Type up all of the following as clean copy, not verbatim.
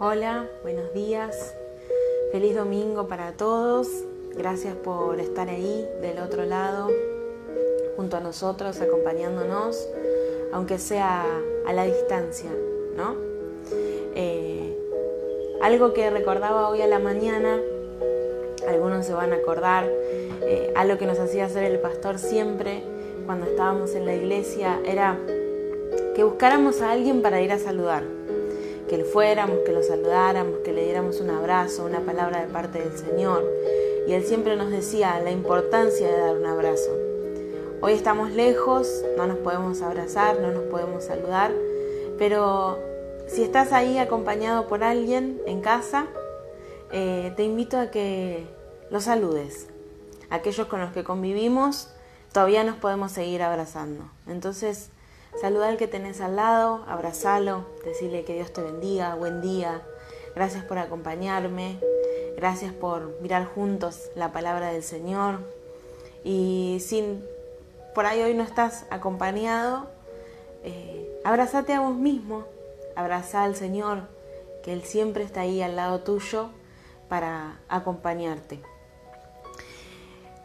Hola, buenos días, feliz domingo para todos, gracias por estar ahí del otro lado, junto a nosotros, acompañándonos, aunque sea a la distancia, ¿no? Algo que recordaba hoy a la mañana, algunos se van a acordar, algo que nos hacía hacer el pastor siempre cuando estábamos en la iglesia, era que buscáramos a alguien para ir a saludar. Que le fuéramos, que lo saludáramos, que le diéramos un abrazo, una palabra de parte del Señor. Y Él siempre nos decía la importancia de dar un abrazo. Hoy estamos lejos, no nos podemos abrazar, no nos podemos saludar, pero si estás ahí acompañado por alguien en casa, te invito a que lo saludes. Aquellos con los que convivimos, todavía nos podemos seguir abrazando. Entonces, saluda al que tenés al lado, abrazalo, decirle que Dios te bendiga, buen día, gracias por acompañarme, gracias por mirar juntos la palabra del Señor. Y si por ahí hoy no estás acompañado, abrázate a vos mismo, abrazá al Señor, que Él siempre está ahí al lado tuyo para acompañarte.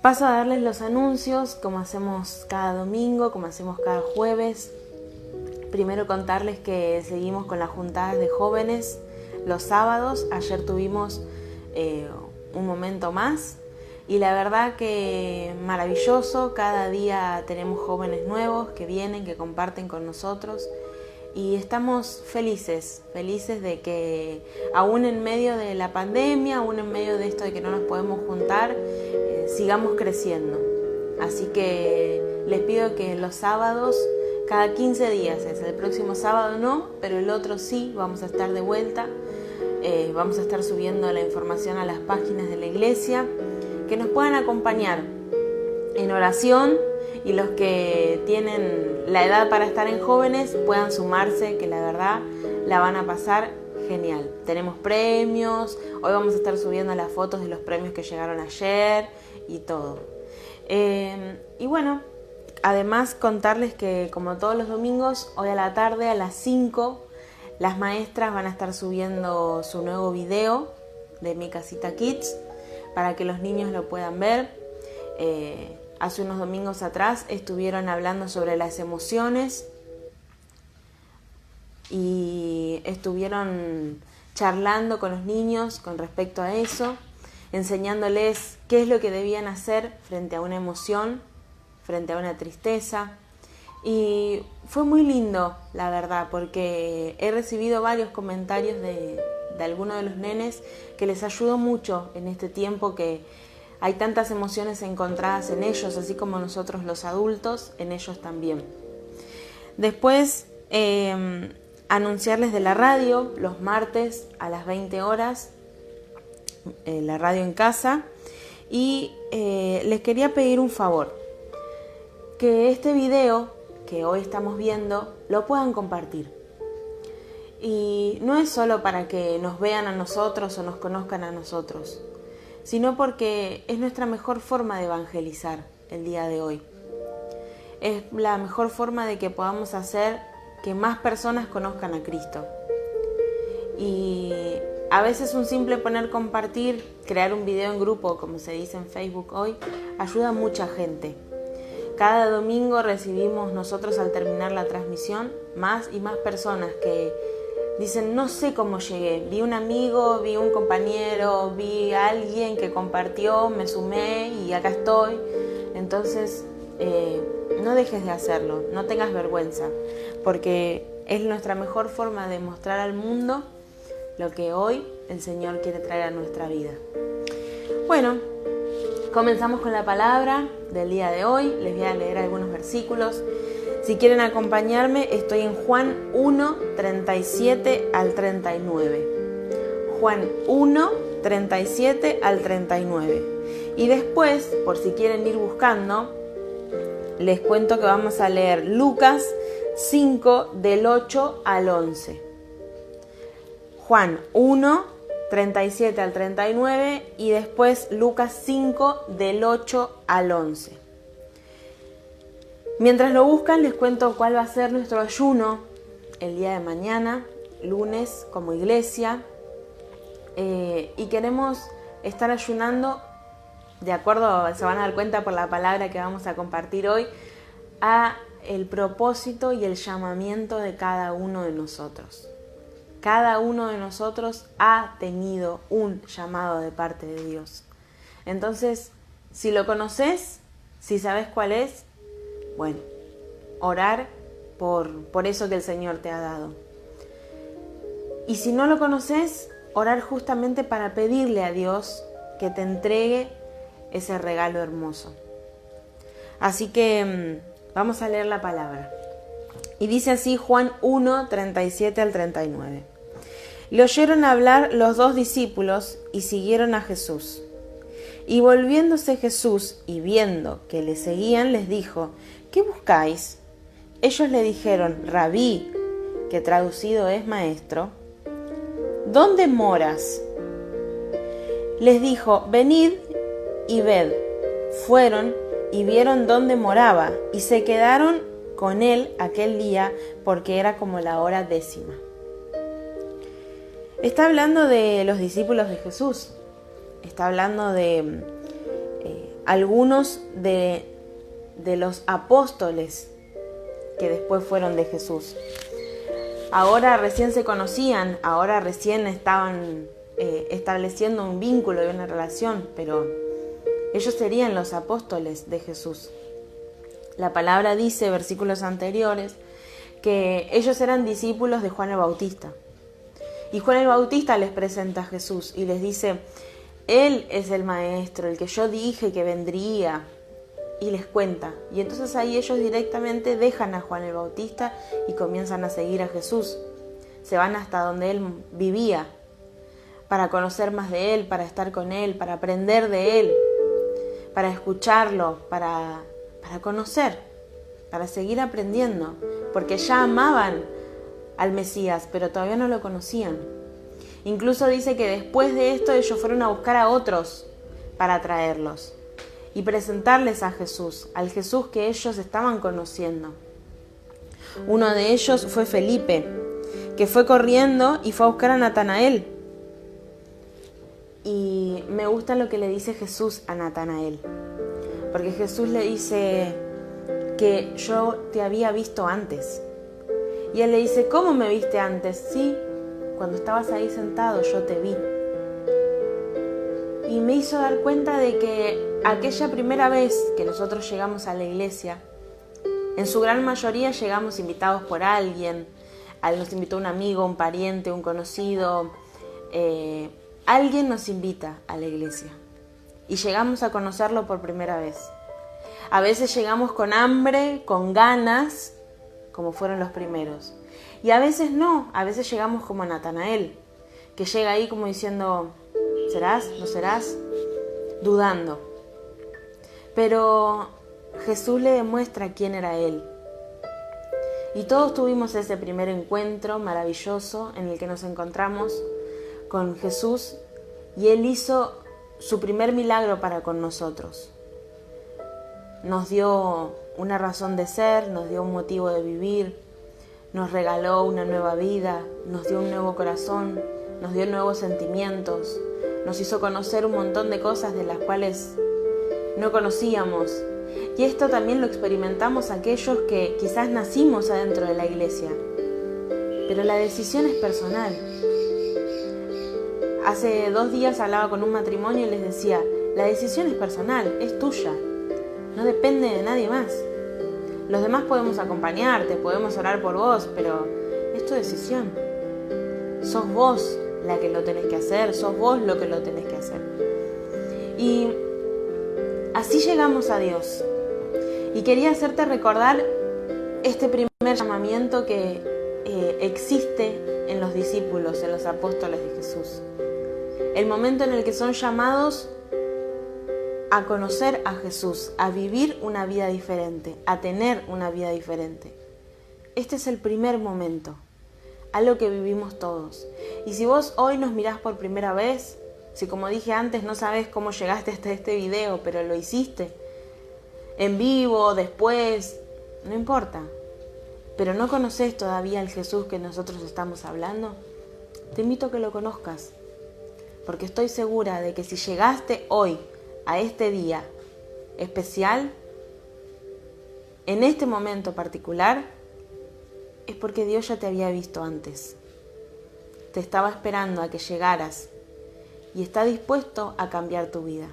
Paso a darles los anuncios, como hacemos cada domingo, como hacemos cada jueves. Primero contarles que seguimos con las juntadas de jóvenes los sábados. Ayer tuvimos un momento más y la verdad que maravilloso. Cada día tenemos jóvenes nuevos que vienen, que comparten con nosotros y estamos felices de que aún en medio de la pandemia, aún en medio de esto de que no nos podemos juntar, sigamos creciendo. Así que les pido que los sábados, cada 15 días, el próximo sábado no, pero el otro sí, vamos a estar de vuelta. Vamos a estar subiendo la información a las páginas de la iglesia, que nos puedan acompañar en oración y los que tienen la edad para estar en jóvenes puedan sumarse, que la verdad la van a pasar genial. Tenemos premios, hoy vamos a estar subiendo las fotos de los premios que llegaron ayer y todo. Y bueno, además contarles que como todos los domingos, hoy a la tarde a las 5, las maestras van a estar subiendo su nuevo video de Mi Casita Kids para que los niños lo puedan ver. Hace unos domingos atrás estuvieron hablando sobre las emociones y estuvieron charlando con los niños con respecto a eso, enseñándoles qué es lo que debían hacer frente a una emoción, frente a una tristeza. Y fue muy lindo, la verdad, porque he recibido varios comentarios de algunos de los nenes que les ayudó mucho en este tiempo que hay tantas emociones encontradas en ellos, así como nosotros los adultos, en ellos también. Después, anunciarles de la radio, los martes a las 20 horas, la radio en casa, y les quería pedir un favor, que este video que hoy estamos viendo lo puedan compartir. Y no es solo para que nos vean a nosotros o nos conozcan a nosotros, sino porque es nuestra mejor forma de evangelizar el día de hoy. Es la mejor forma de que podamos hacer que más personas conozcan a Cristo. Y a veces un simple poner compartir, crear un video en grupo, como se dice en Facebook hoy, ayuda a mucha gente. Cada domingo recibimos nosotros al terminar la transmisión más y más personas que dicen, no sé cómo llegué, vi un amigo, vi un compañero, vi a alguien que compartió, me sumé y acá estoy. Entonces, no dejes de hacerlo, no tengas vergüenza, porque es nuestra mejor forma de mostrar al mundo lo que hoy el Señor quiere traer a nuestra vida. Bueno, comenzamos con la palabra del día de hoy. Les voy a leer algunos versículos. Si quieren acompañarme, estoy en Juan 1, 37 al 39. Juan 1, 37 al 39. Y después, por si quieren ir buscando, les cuento que vamos a leer Lucas 5, del 8 al 11. Juan 1, 37 al 39 y después Lucas 5, del 8 al 11. Mientras lo buscan, les cuento cuál va a ser nuestro ayuno el día de mañana, lunes, como iglesia. y queremos estar ayunando, de acuerdo, se van a dar cuenta por la palabra que vamos a compartir hoy, a el propósito y el llamamiento de cada uno de nosotros. Cada uno de nosotros ha tenido un llamado de parte de Dios. Entonces, si lo conoces, si sabes cuál es, bueno, orar por eso que el Señor te ha dado. Y si no lo conoces, orar justamente para pedirle a Dios que te entregue ese regalo hermoso. Así que vamos a leer la palabra. Y dice así Juan 1, 37 al 39. Le oyeron hablar los dos discípulos y siguieron a Jesús. Y volviéndose Jesús y viendo que le seguían, les dijo: ¿qué buscáis? Ellos le dijeron: Rabí, que traducido es maestro, ¿dónde moras? Les dijo: venid y ved. Fueron y vieron dónde moraba, y se quedaron con él aquel día, porque era como la hora 10:00. Está hablando de los discípulos de Jesús. Está hablando de algunos de los apóstoles que después fueron de Jesús. Ahora recién se conocían, ahora recién estaban estableciendo un vínculo y una relación, pero ellos serían los apóstoles de Jesús. La palabra dice, versículos anteriores, que ellos eran discípulos de Juan el Bautista. Y Juan el Bautista les presenta a Jesús y les dice: Él es el maestro, el que yo dije que vendría. Y les cuenta. Y entonces ahí ellos directamente dejan a Juan el Bautista y comienzan a seguir a Jesús. Se van hasta donde él vivía, para conocer más de él, para estar con él, para aprender de él, para escucharlo, para conocer, para seguir aprendiendo, porque ya amaban al Mesías, pero todavía no lo conocían. Incluso dice que después de esto ellos fueron a buscar a otros para traerlos y presentarles a Jesús, al Jesús que ellos estaban conociendo. Uno de ellos fue Felipe, que fue corriendo y fue a buscar a Natanael. Y me gusta lo que le dice Jesús a Natanael, porque Jesús le dice que yo te había visto antes. Y él le dice: ¿cómo me viste antes? Sí, cuando estabas ahí sentado yo te vi. Y me hizo dar cuenta de que aquella primera vez que nosotros llegamos a la iglesia, en su gran mayoría llegamos invitados por alguien. Nos invitó un amigo, un pariente, un conocido. Alguien nos invita a la iglesia y llegamos a conocerlo por primera vez. A veces llegamos con hambre, con ganas, como fueron los primeros. Y a veces no, a veces llegamos como Natanael, que llega ahí como diciendo: ¿serás? ¿No serás? Dudando. Pero Jesús le demuestra quién era Él. Y todos tuvimos ese primer encuentro maravilloso en el que nos encontramos con Jesús y Él hizo su primer milagro para con nosotros. Nos dio una razón de ser, nos dio un motivo de vivir, nos regaló una nueva vida, nos dio un nuevo corazón, nos dio nuevos sentimientos, nos hizo conocer un montón de cosas de las cuales no conocíamos. Y esto también lo experimentamos aquellos que quizás nacimos adentro de la iglesia, pero la decisión es personal. Hace 2 días hablaba con un matrimonio y les decía: la decisión es personal, es tuya, no depende de nadie más. Los demás podemos acompañarte, podemos orar por vos, pero es tu decisión. Sos vos la que lo tenés que hacer, sos vos lo que lo tenés que hacer. Y así llegamos a Dios. Y quería hacerte recordar este primer llamamiento que existe en los discípulos, en los apóstoles de Jesús. El momento en el que son llamados a conocer a Jesús, a vivir una vida diferente, a tener una vida diferente. Este es el primer momento, algo que vivimos todos. Y si vos hoy nos mirás por primera vez, si como dije antes no sabes cómo llegaste hasta este video, pero lo hiciste, en vivo, después, no importa, pero no conoces todavía al Jesús que nosotros estamos hablando, te invito a que lo conozcas. porque estoy segura de que si llegaste hoy a este día especial, en este momento particular, es porque Dios ya te había visto antes. Te estaba esperando a que llegaras y está dispuesto a cambiar tu vida.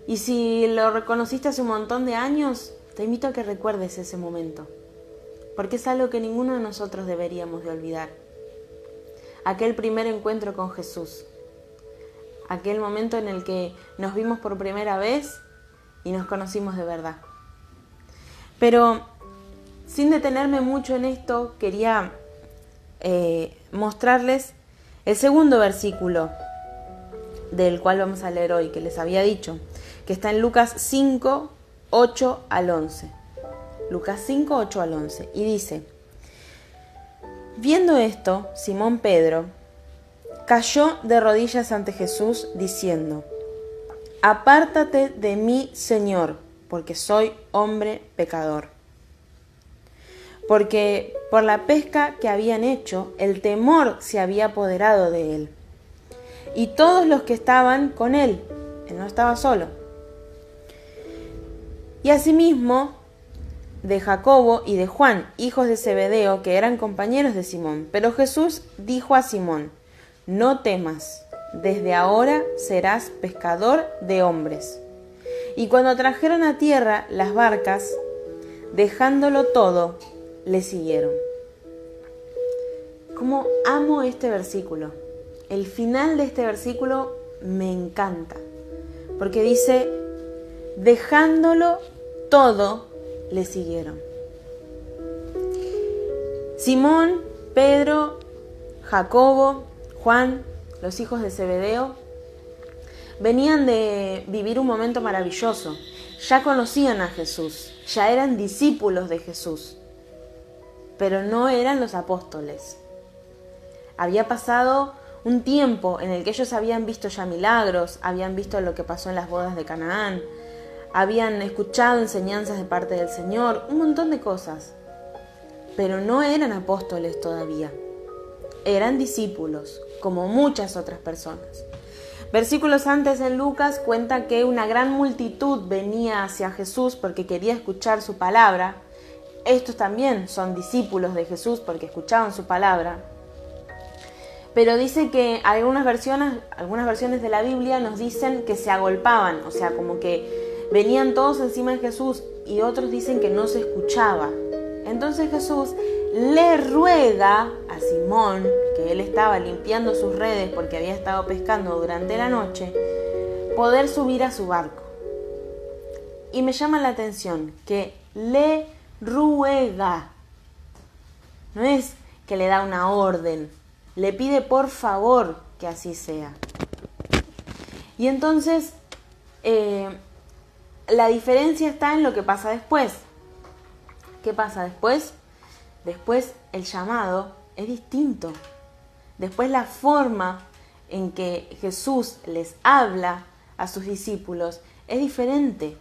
Y si lo reconociste hace un montón de años, te invito a que recuerdes ese momento, porque es algo que ninguno de nosotros deberíamos de olvidar. Aquel primer encuentro con Jesús, aquel momento en el que nos vimos por primera vez y nos conocimos de verdad. Pero sin detenerme mucho en esto, quería mostrarles el segundo versículo del cual vamos a leer hoy, que les había dicho, que está en Lucas 5, 8 al 11. Lucas 5, 8 al 11. Y dice: viendo esto, Simón Pedro cayó de rodillas ante Jesús, diciendo: apártate de mí, Señor, porque soy hombre pecador. Porque por la pesca que habían hecho, el temor se había apoderado de él. Y todos los que estaban con él no estaba solo. Y asimismo de Jacobo y de Juan, hijos de Zebedeo, que eran compañeros de Simón. Pero Jesús dijo a Simón: no temas, desde ahora serás pescador de hombres. Y cuando trajeron a tierra las barcas, dejándolo todo, le siguieron. Cómo amo este versículo. El final de este versículo me encanta, porque dice: dejándolo todo, le siguieron. Simón, Pedro, Jacobo, Juan, los hijos de Zebedeo, venían de vivir un momento maravilloso. Ya conocían a Jesús, ya eran discípulos de Jesús, pero no eran los apóstoles. Había pasado un tiempo en el que ellos habían visto ya milagros, habían visto lo que pasó en las bodas de Canaán, habían escuchado enseñanzas de parte del Señor, un montón de cosas, pero no eran apóstoles todavía. Eran discípulos, como muchas otras personas. Versículos antes en Lucas cuenta que una gran multitud venía hacia Jesús porque quería escuchar su palabra. Estos también son discípulos de Jesús porque escuchaban su palabra. Pero dice que algunas versiones de la Biblia nos dicen que se agolpaban, o sea, como que venían todos encima de Jesús, y otros dicen que no se escuchaba. Entonces Jesús le ruega a Simón, que él estaba limpiando sus redes porque había estado pescando durante la noche, poder subir a su barco. Y me llama la atención que le ruega. No es que le da una orden, le pide por favor que así sea. Y entonces la diferencia está en lo que pasa después. ¿Qué pasa después? Después el llamado es distinto. Después la forma en que Jesús les habla a sus discípulos es diferente.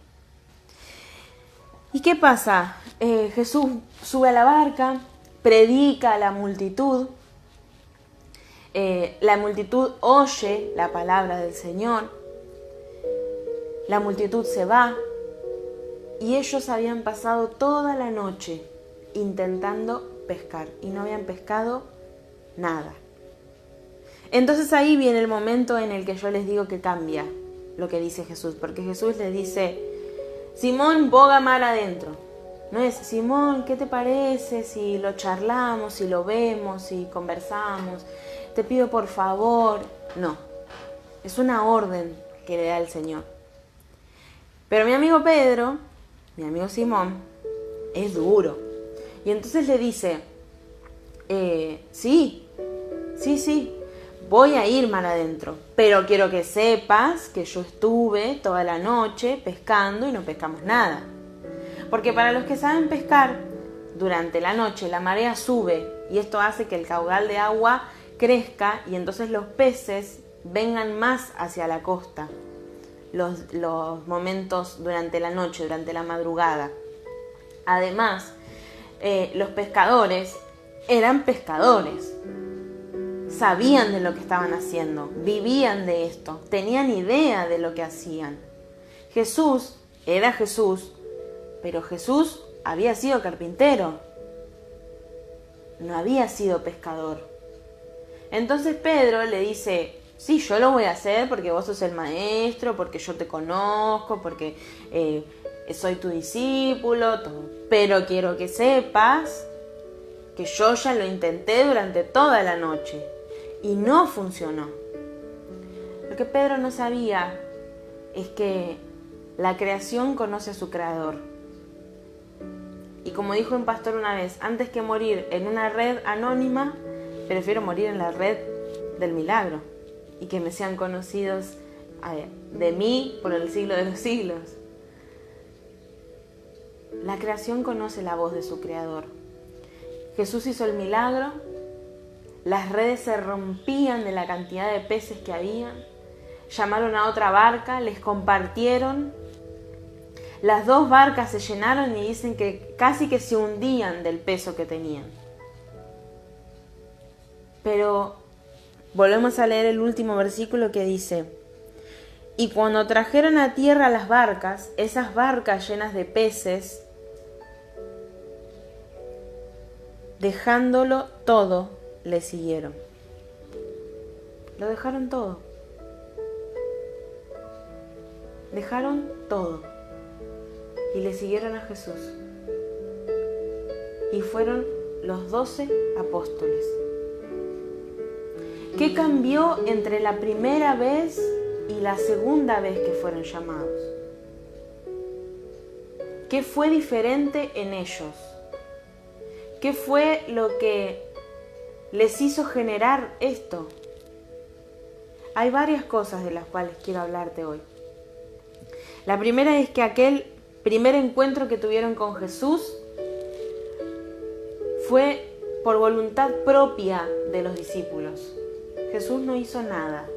¿Y qué pasa? Jesús sube a la barca, predica a la multitud. La multitud oye la palabra del Señor. La multitud se va. Y ellos habían pasado toda la noche intentando pescar y no habían pescado nada. Entonces ahí viene el momento en el que yo les digo que cambia lo que dice Jesús, porque Jesús les dice: Simón, boga mar adentro. No es: Simón, ¿qué te parece si lo charlamos, si lo vemos, si conversamos? Te pido por favor. No, es una orden que le da el Señor. Pero mi amigo Pedro, mi amigo Simón, es duro. Y entonces le dice: sí, voy a ir mar adentro, pero quiero que sepas que yo estuve toda la noche pescando y no pescamos nada. Porque para los que saben pescar, durante la noche la marea sube y esto hace que el caudal de agua crezca y entonces los peces vengan más hacia la costa. Los momentos durante la noche, durante la madrugada. Además, los pescadores eran pescadores. sabían de lo que estaban haciendo, vivían de esto, tenían idea de lo que hacían. Jesús era Jesús, pero Jesús había sido carpintero, no había sido pescador. Entonces Pedro le dice, sí, yo lo voy a hacer porque vos sos el maestro, porque yo te conozco, porque soy tu discípulo, todo. Pero quiero que sepas que yo ya lo intenté durante toda la noche y no funcionó. Lo que Pedro no sabía es que la creación conoce a su creador. Y como dijo un pastor una vez, antes que morir en una red anónima, prefiero morir en la red del milagro y que me sean conocidos de mí por el siglo de los siglos. La creación conoce la voz de su creador. Jesús hizo el milagro, las redes se rompían de la cantidad de peces que había, llamaron a otra barca, les compartieron, las dos barcas se llenaron y dicen que casi que se hundían del peso que tenían. Pero volvemos a leer el último versículo que dice, y cuando trajeron a tierra las barcas, esas barcas llenas de peces, dejándolo todo, le siguieron. Lo dejaron todo. Dejaron todo. Y le siguieron a Jesús. Y fueron los 12 apóstoles. ¿Qué cambió entre la primera vez y la segunda vez que fueron llamados? ¿Qué fue diferente en ellos? ¿Qué fue lo que les hizo generar esto? Hay varias cosas de las cuales quiero hablarte hoy. La primera es que aquel primer encuentro que tuvieron con Jesús fue por voluntad propia de los discípulos. Jesús no hizo nada.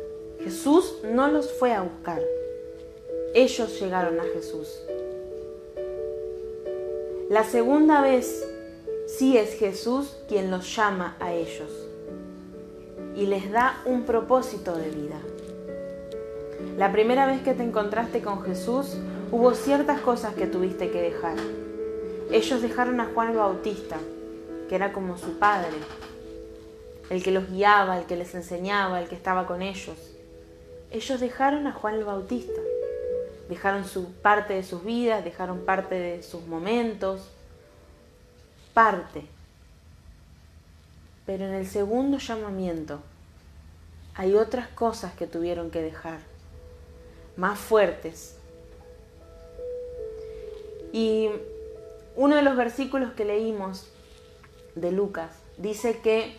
Jesús no los fue a buscar. Ellos llegaron a Jesús. La segunda vez sí es Jesús quien los llama a ellos y les da un propósito de vida. La primera vez que te encontraste con Jesús, hubo ciertas cosas que tuviste que dejar. Ellos dejaron a Juan el Bautista, que era como su padre, el que los guiaba, el que les enseñaba, el que estaba con ellos. Ellos dejaron a Juan el Bautista, dejaron parte de sus vidas, dejaron parte de sus momentos, parte. Pero en el segundo llamamiento hay otras cosas que tuvieron que dejar, más fuertes. Y uno de los versículos que leímos de Lucas dice que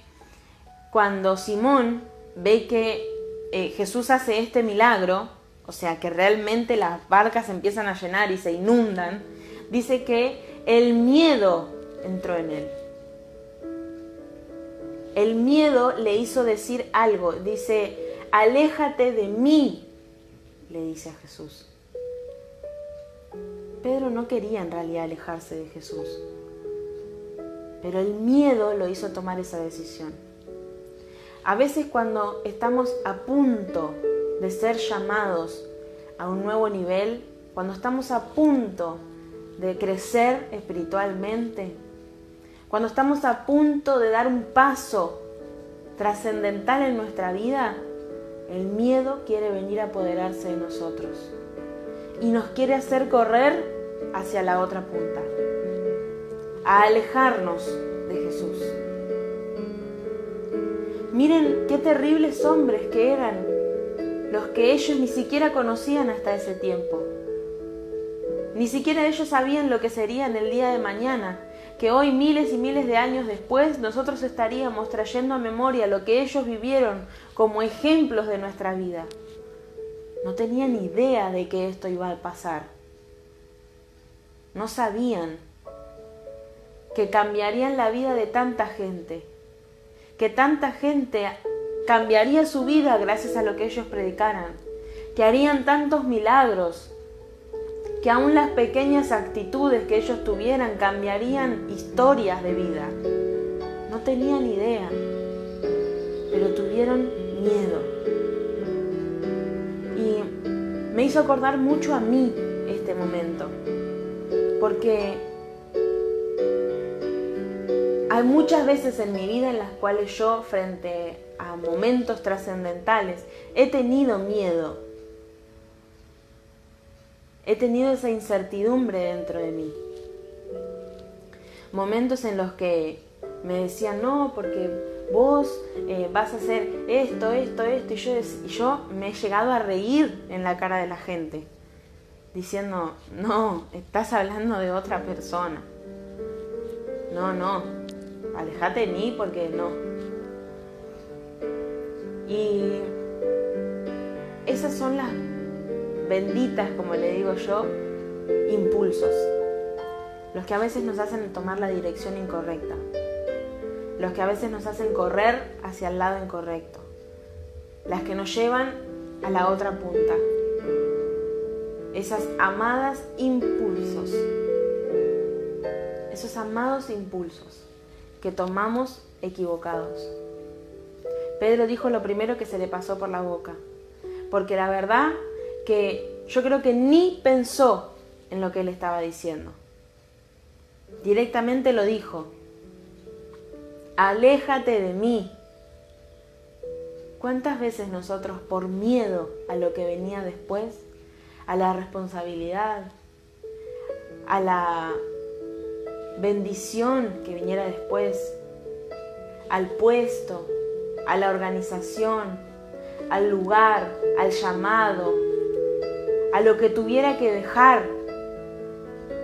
cuando Simón ve que Jesús hace este milagro, o sea que realmente las barcas empiezan a llenar y se inundan, dice que el miedo entró en él. El miedo le hizo decir algo, dice, aléjate de mí, le dice a Jesús. Pedro no quería en realidad alejarse de Jesús, pero el miedo lo hizo tomar esa decisión. A veces cuando estamos a punto de ser llamados a un nuevo nivel, cuando estamos a punto de crecer espiritualmente, cuando estamos a punto de dar un paso trascendental en nuestra vida, el miedo quiere venir a apoderarse de nosotros y nos quiere hacer correr hacia la otra punta, a alejarnos de Jesús. Miren qué terribles hombres que eran los que ellos ni siquiera conocían hasta ese tiempo. Ni siquiera ellos sabían lo que sería en el día de mañana, que hoy, miles y miles de años después, nosotros estaríamos trayendo a memoria lo que ellos vivieron como ejemplos de nuestra vida. No tenían idea de que esto iba a pasar. No sabían que cambiarían la vida de tanta gente, que tanta gente cambiaría su vida gracias a lo que ellos predicaran, que harían tantos milagros, que aún las pequeñas actitudes que ellos tuvieran cambiarían historias de vida. No tenían idea, pero tuvieron tuvieron miedo. Y me hizo acordar mucho a mí este momento, porque hay muchas veces en mi vida en las cuales yo, frente a momentos trascendentales, he tenido miedo. He tenido esa incertidumbre dentro de mí. Momentos en los que me decían, no, porque vos vas a hacer esto, y yo me he llegado a reír en la cara de la gente, diciendo, no, estás hablando de otra persona. No, alejate de mí porque no. Y esas son las benditas, como le digo yo, impulsos. Los que a veces nos hacen tomar la dirección incorrecta. Los que a veces nos hacen correr hacia el lado incorrecto. Las que nos llevan a la otra punta. Esas amadas impulsos. Esos amados impulsos que tomamos equivocados. Pedro dijo lo primero que se le pasó por la boca. Porque la verdad que yo creo que ni pensó en lo que él estaba diciendo. Directamente lo dijo. Aléjate de mí. ¿Cuántas veces nosotros, por miedo a lo que venía después, a la responsabilidad, a la bendición que viniera después, al puesto, a la organización, al lugar, al llamado, a lo que tuviera que dejar,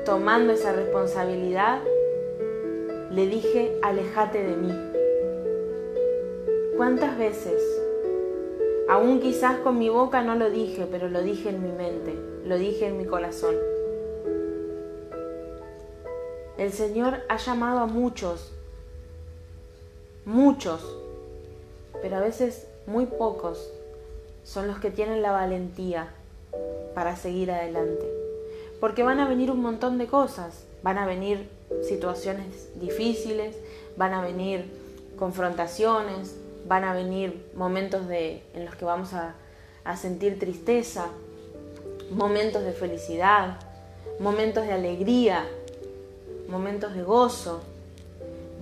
tomando esa responsabilidad, le dije, aléjate de mí? ¿Cuántas veces? Aún quizás con mi boca no lo dije, pero lo dije en mi mente, lo dije en mi corazón. El Señor ha llamado a muchos, pero a veces muy pocos son los que tienen la valentía para seguir adelante. Porque van a venir un montón de cosas, van a venir situaciones difíciles, van a venir confrontaciones, van a venir momentos en los que vamos a sentir tristeza, momentos de felicidad, momentos de alegría, momentos de gozo.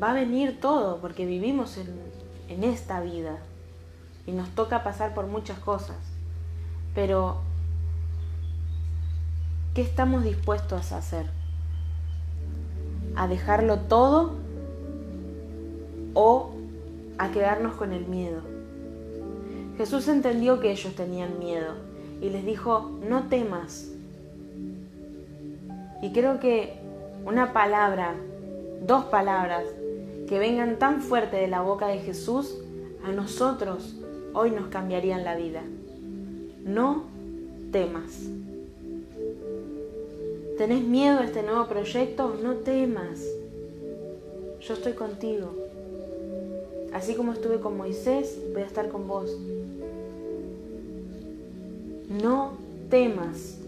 Va a venir todo porque vivimos en esta vida y nos toca pasar por muchas cosas. Pero, ¿qué estamos dispuestos a hacer? ¿A dejarlo todo o a quedarnos con el miedo? Jesús entendió que ellos tenían miedo y les dijo, no temas. Y creo que una palabra, 2 palabras que vengan tan fuerte de la boca de Jesús, a nosotros hoy nos cambiarían la vida. No temas. ¿Tenés miedo a este nuevo proyecto? No temas. Yo estoy contigo. Así como estuve con Moisés, voy a estar con vos. No temas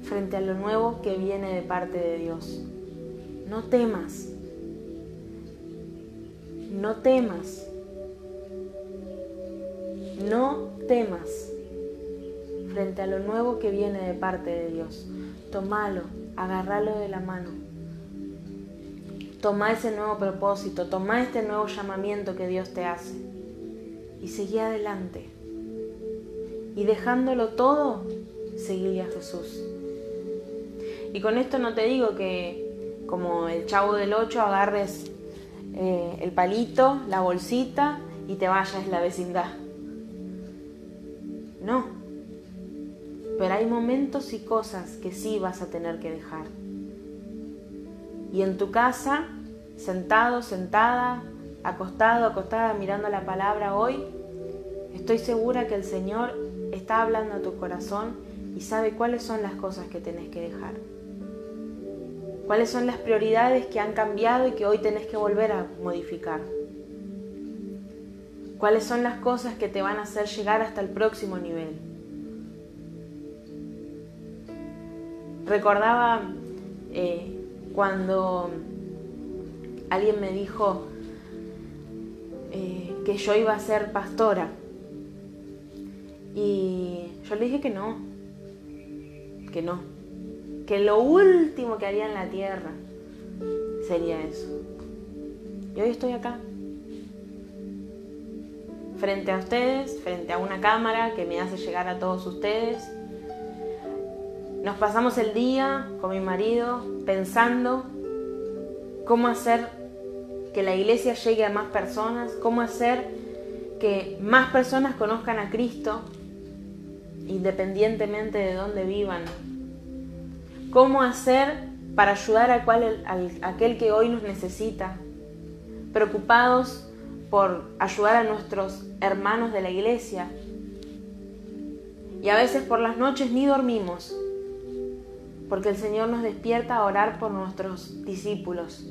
frente a lo nuevo que viene de parte de Dios. No temas. No temas. No temas frente a lo nuevo que viene de parte de Dios. Tómalo, agárralo de la mano. Toma ese nuevo propósito, toma este nuevo llamamiento que Dios te hace y seguí adelante. Y dejándolo todo, seguile a Jesús. Y con esto no te digo que, como el Chavo del 8, agarres el palito, la bolsita y te vayas a la vecindad. No. Pero hay momentos y cosas que sí vas a tener que dejar. Y en tu casa, sentado, sentada, acostado, acostada, mirando la palabra hoy, estoy segura que el Señor está hablando a tu corazón y sabe cuáles son las cosas que tenés que dejar. Cuáles son las prioridades que han cambiado y que hoy tenés que volver a modificar. Cuáles son las cosas que te van a hacer llegar hasta el próximo nivel. Recordaba cuando alguien me dijo que yo iba a ser pastora. Y yo le dije que no, que lo último que haría en la tierra sería eso. Y hoy estoy acá, frente a ustedes, frente a una cámara que me hace llegar a todos ustedes. Nos pasamos el día con mi marido pensando cómo hacer que la iglesia llegue a más personas, cómo hacer que más personas conozcan a Cristo, independientemente de dónde vivan. Cómo hacer para ayudar a aquel que hoy nos necesita. Preocupados por ayudar a nuestros hermanos de la iglesia. Y a veces por las noches ni dormimos, porque el Señor nos despierta a orar por nuestros discípulos,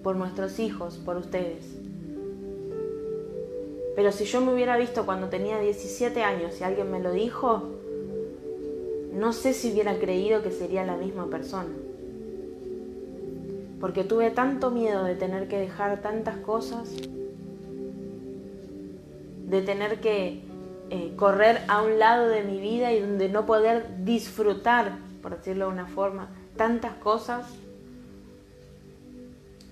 por nuestros hijos, por ustedes. Pero si yo me hubiera visto cuando tenía 17 años y alguien me lo dijo, no sé si hubiera creído que sería la misma persona. Porque tuve tanto miedo de tener que dejar tantas cosas, de tener que correr a un lado de mi vida y donde no poder disfrutar, por decirlo de una forma, tantas cosas.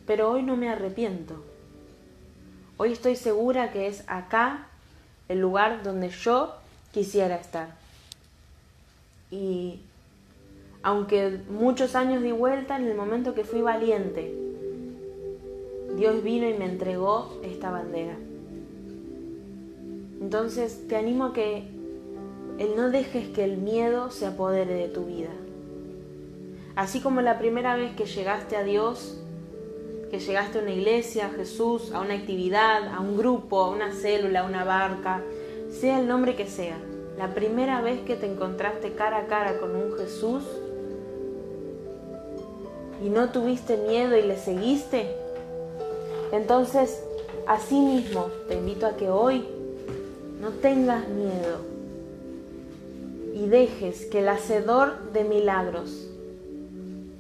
Pero hoy no me arrepiento. Hoy estoy segura que es acá el lugar donde yo quisiera estar. Y aunque muchos años di vuelta, en el momento que fui valiente, Dios vino y me entregó esta bandera. Entonces te animo a que no dejes que el miedo se apodere de tu vida. Así como la primera vez que llegaste a Dios, que llegaste a una iglesia, a Jesús, a una actividad, a un grupo, a una célula, a una barca, sea el nombre que sea, la primera vez que te encontraste cara a cara con un Jesús y no tuviste miedo y le seguiste, entonces así mismo te invito a que hoy no tengas miedo y dejes que el hacedor de milagros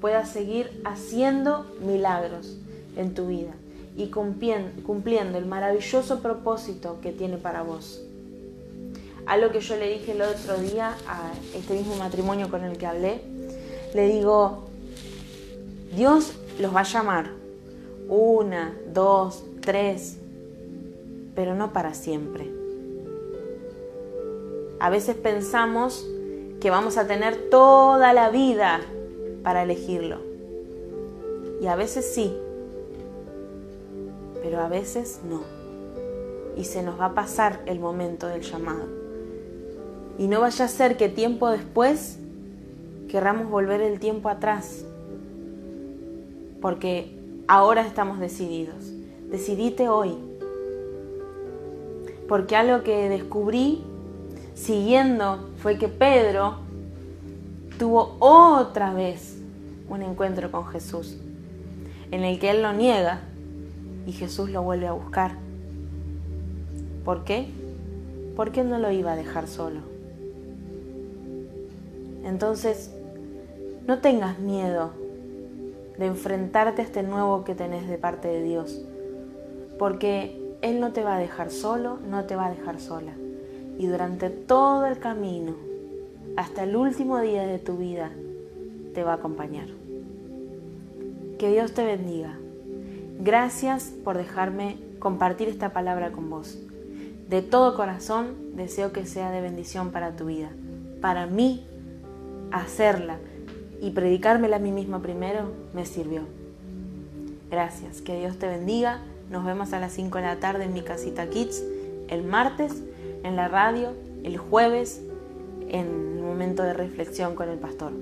pueda seguir haciendo milagros en tu vida y cumpliendo el maravilloso propósito que tiene para vos. Algo que yo le dije el otro día a este mismo matrimonio con el que hablé, le digo, Dios los va a llamar 1, 2, 3, pero no para siempre. A veces pensamos que vamos a tener toda la vida para elegirlo. Y a veces sí, pero a veces no. Y se nos va a pasar el momento del llamado. Y no vaya a ser que tiempo después querramos volver el tiempo atrás. Porque ahora estamos decididos. Decidite hoy. Porque algo que descubrí siguiendo fue que Pedro tuvo otra vez un encuentro con Jesús, en el que él lo niega y Jesús lo vuelve a buscar. ¿Por qué? Porque él no lo iba a dejar solo. Entonces, no tengas miedo de enfrentarte a este nuevo que tenés de parte de Dios, porque Él no te va a dejar solo, no te va a dejar sola. Y durante todo el camino, hasta el último día de tu vida, te va a acompañar. Que Dios te bendiga. Gracias por dejarme compartir esta palabra con vos. De todo corazón deseo que sea de bendición para tu vida. Para mí, hacerla y predicármela a mí misma primero me sirvió. Gracias, que Dios te bendiga. Nos vemos a las 5 de la tarde en mi casita Kids, el martes en la radio, el jueves en el momento de reflexión con el pastor.